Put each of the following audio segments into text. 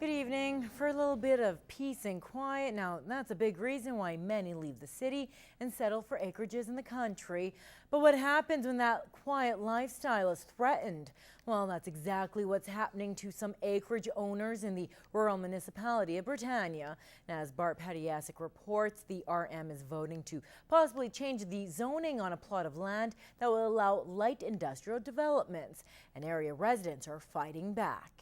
Good evening. For a little bit of peace and quiet, now that's a big reason why many leave the city and settle for acreages in the country. But what happens when that quiet lifestyle is threatened? Well, that's exactly what's happening to some acreage owners in the rural municipality of Britannia. Now, as Bart Padiasic reports, the RM is voting to possibly change the zoning on a plot of land that will allow light industrial developments, and area residents are fighting back.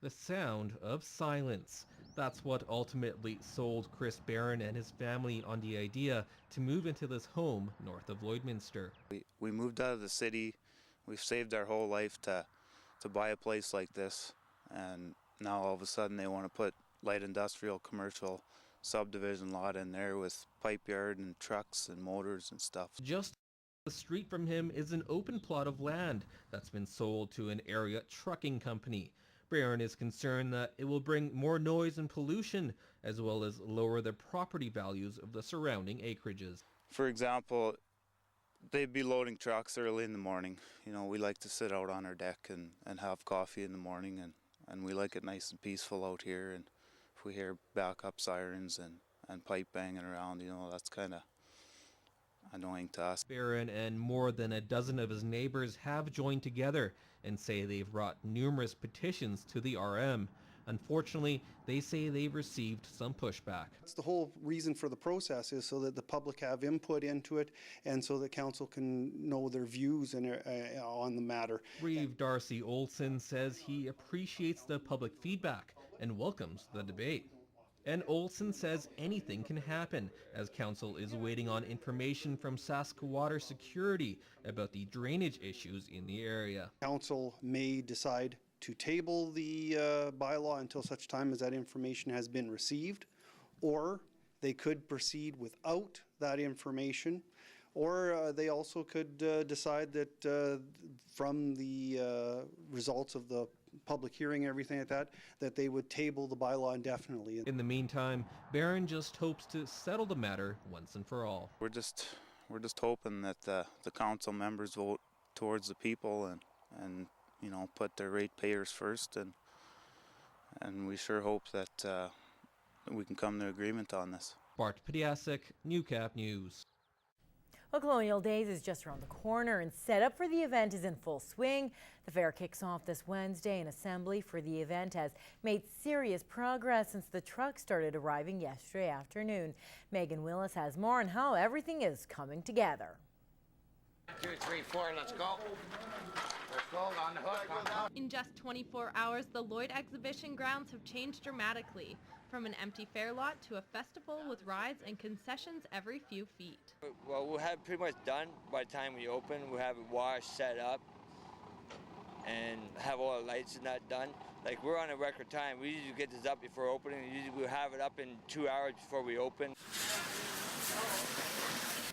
The sound of silence. That's what ultimately sold Chris Barron and his family on the idea to move into this home north of Lloydminster. We moved out of the city. We've saved our whole life to buy a place like this, and now all of a sudden they want to put light industrial commercial subdivision lot in there with pipe yard and trucks and motors and stuff. Just the street from him is an open plot of land that's been sold to an area trucking company. Barron is concerned that it will bring more noise and pollution, as well as lower the property values of the surrounding acreages. For example, they'd be loading trucks early in the morning. You know, we like to sit out on our deck and have coffee in the morning, and we like it nice and peaceful out here. And if we hear backup sirens and pipe banging around, you know, that's kind of annoying to us. Barron and more than a dozen of his neighbors have joined together and say they've brought numerous petitions to the RM. Unfortunately, they say they've received some pushback. That's the whole reason for the process, is so that the public have input into it and so that council can know their views on the matter. Reeve Darcy Olson says he appreciates the public feedback and welcomes the debate. And Olson says anything can happen, as council is waiting on information from Saska Water Security about the drainage issues in the area. Council may decide to table the bylaw until such time as that information has been received, or they could proceed without that information, or they also could decide that from the results of the public hearing and everything like that, that they would table the bylaw indefinitely. In the meantime, Barron just hopes to settle the matter once and for all. We're just hoping that the council members vote towards the people and you know, put their ratepayers first, and we sure hope that we can come to agreement on this. Bart Padiasic, Newcap News. Well, Colonial Days is just around the corner, and setup for the event is in full swing. The fair kicks off this Wednesday, and assembly for the event has made serious progress since the truck started arriving yesterday afternoon. Megan Willis has more on how everything is coming together. 2, 3, 4, let's go. Let's go, on the hook. In just 24 hours, the Lloyd exhibition grounds have changed dramatically. From an empty fair lot to a festival with rides and concessions every few feet. Well, we'll have it pretty much done by the time we open. We'll have it washed, set up, and have all the lights and that done. Like, we're on a record time. We usually get this up before opening. Usually we'll have it up in 2 hours before we open.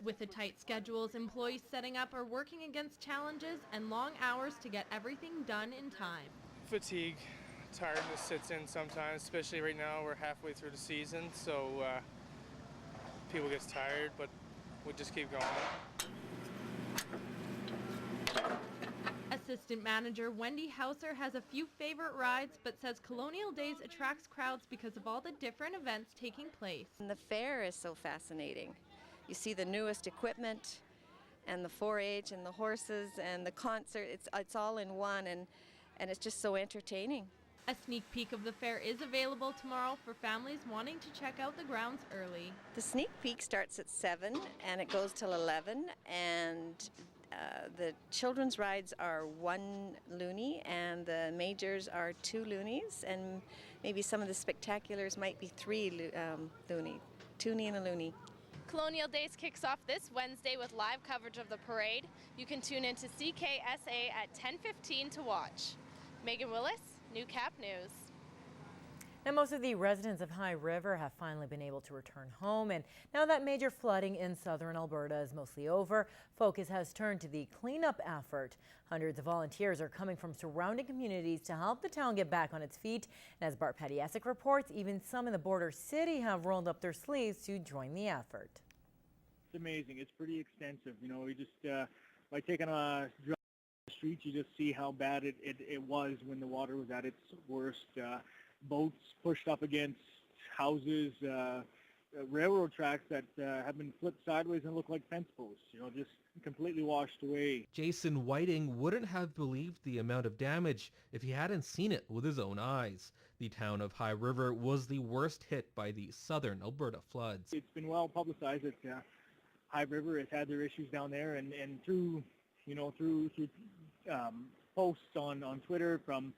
With the tight schedules, employees setting up are working against challenges and long hours to get everything done in time. Fatigue, tiredness sits in sometimes, especially right now. We're halfway through the season, so people get tired, but we just keep going. Assistant manager Wendy Hauser has a few favorite rides, but says Colonial Days attracts crowds because of all the different events taking place. And the fair is so fascinating. You see the newest equipment and the 4-H and the horses and the concert. It's all in one, and it's just so entertaining. A sneak peek of the fair is available tomorrow for families wanting to check out the grounds early. The sneak peek starts at 7 and it goes till 11, and the children's rides are 1 loonie and the majors are 2 loonies, and maybe some of the spectaculars might be 3 loonie, 2 and a loonie. Colonial Days kicks off this Wednesday with live coverage of the parade. You can tune into CKSA at 10:15 to watch. Megan Willis, Newcap News. Now, most of the residents of High River have finally been able to return home, and now that major flooding in southern Alberta is mostly over, focus has turned to the cleanup effort. Hundreds of volunteers are coming from surrounding communities to help the town get back on its feet. And as Bart Padiasic reports, even some in the border city have rolled up their sleeves to join the effort. It's amazing. It's pretty extensive. You know, we just by taking a streets, you just see how bad it was when the water was at its worst. Boats pushed up against houses, railroad tracks that have been flipped sideways and look like fence posts, just completely washed away. Jason Whiting wouldn't have believed the amount of damage if he hadn't seen it with his own eyes. The town of High River was the worst hit by the southern Alberta floods. It's been well publicized that High River has had their issues down there, and through posts on Twitter from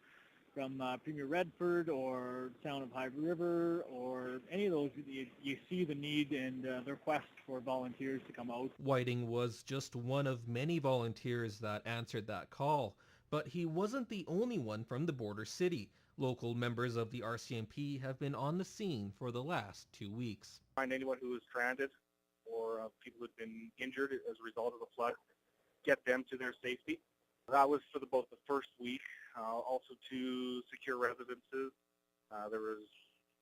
Premier Redford or Town of High River or any of those, you see the need and the request for volunteers to come out. Whiting was just one of many volunteers that answered that call, but he wasn't the only one from the border city. Local members of the RCMP have been on the scene for the last 2 weeks. Find anyone who is stranded or people who have been injured as a result of the flood, get them to their safety. That was for both the first week, also to secure residences. There was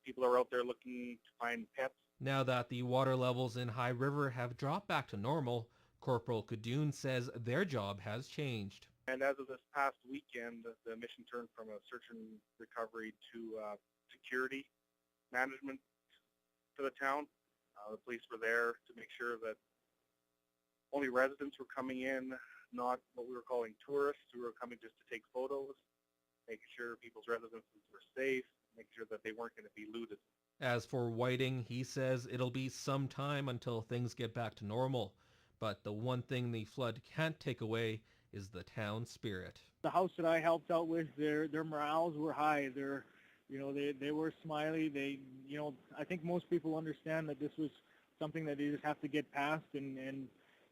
people are out there looking to find pets. Now that the water levels in High River have dropped back to normal, Corporal Cadoon says their job has changed. And as of this past weekend, the mission turned from a search and recovery to security management for the town. The police were there to make sure that only residents were coming in, not what we were calling tourists who were coming just to take photos, making sure people's residences were safe, making sure that they weren't going to be looted. As for Whiting, he says it'll be some time until things get back to normal. But the one thing the flood can't take away is the town spirit. The house that I helped out with, their morales were high. They were smiley. I think most people understand that this was something that they just have to get past and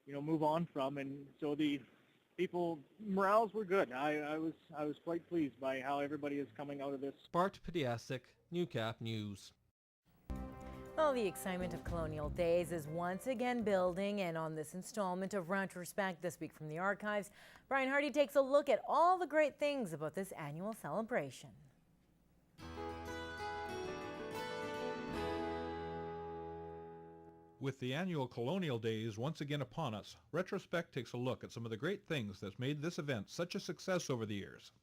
move on from. And so the people morales were good. I was quite pleased by how everybody is coming out of this. Bart Pediasic, Newcap News. Well, the excitement of Colonial Days is once again building, and on this installment of Retrospect this week from the archives, Brian Hardy takes a look at all the great things about this annual celebration. With the annual Colonial Days once again upon us, Retrospect takes a look at some of the great things that's made this event such a success over the years.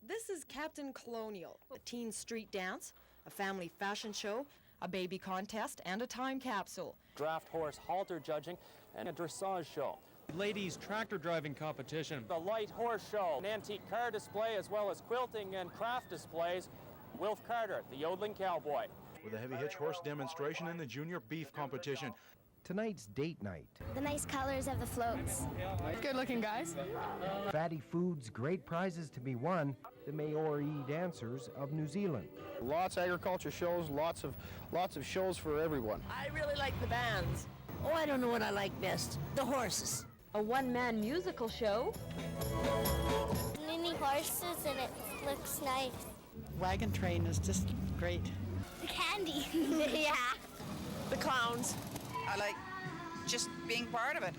This is Captain Colonial, a teen street dance, a family fashion show, a baby contest, and a time capsule. Draft horse halter judging and a dressage show. Ladies tractor driving competition. The light horse show, an antique car display, as well as quilting and craft displays. Wilf Carter, the yodeling cowboy. With a heavy hitch horse demonstration and the junior beef competition. Tonight's date night. The nice colors of the floats. Good looking guys. Fatty foods, great prizes to be won. The Maori dancers of New Zealand. Lots of agriculture shows, lots of shows for everyone. I really like the bands. Oh, I don't know what I like best. The horses. A one-man musical show. Mini horses and it looks nice. Wagon train is just great. The candy. Yeah. The clowns. I like just being part of it.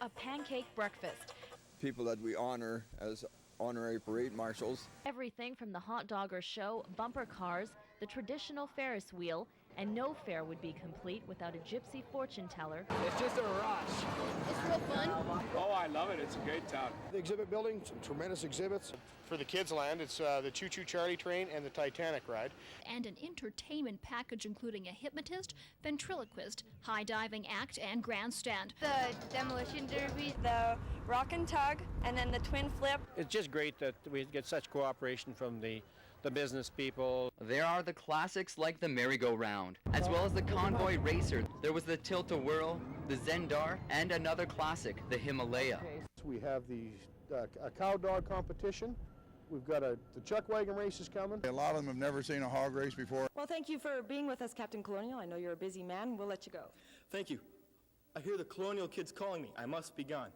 A pancake breakfast. People that we honor as honorary parade marshals. Everything from the hot dogger show, bumper cars, the traditional Ferris wheel, and no fair would be complete without a gypsy fortune teller. It's just a rush. It's real fun. Oh, I love it. It's a great town. The exhibit building, some tremendous exhibits. For the kids' land, it's the Choo Choo Charlie train and the Titanic ride. And an entertainment package including a hypnotist, ventriloquist, high diving act, and grandstand. The demolition derby, the rock and tug, and then the twin flip. It's just great that we get such cooperation from the business people. There are the classics like the merry-go-round, as well as the convoy racer. There was the tilt-a-whirl, the Zendar, and another classic, the Himalaya. We have the a cow dog competition. We've got the chuck wagon races coming. A lot of them have never seen a hog race before. Well, thank you for being with us, Captain Colonial. I know you're a busy man. We'll let you go. Thank you. I hear the Colonial kids calling me. I must be gone.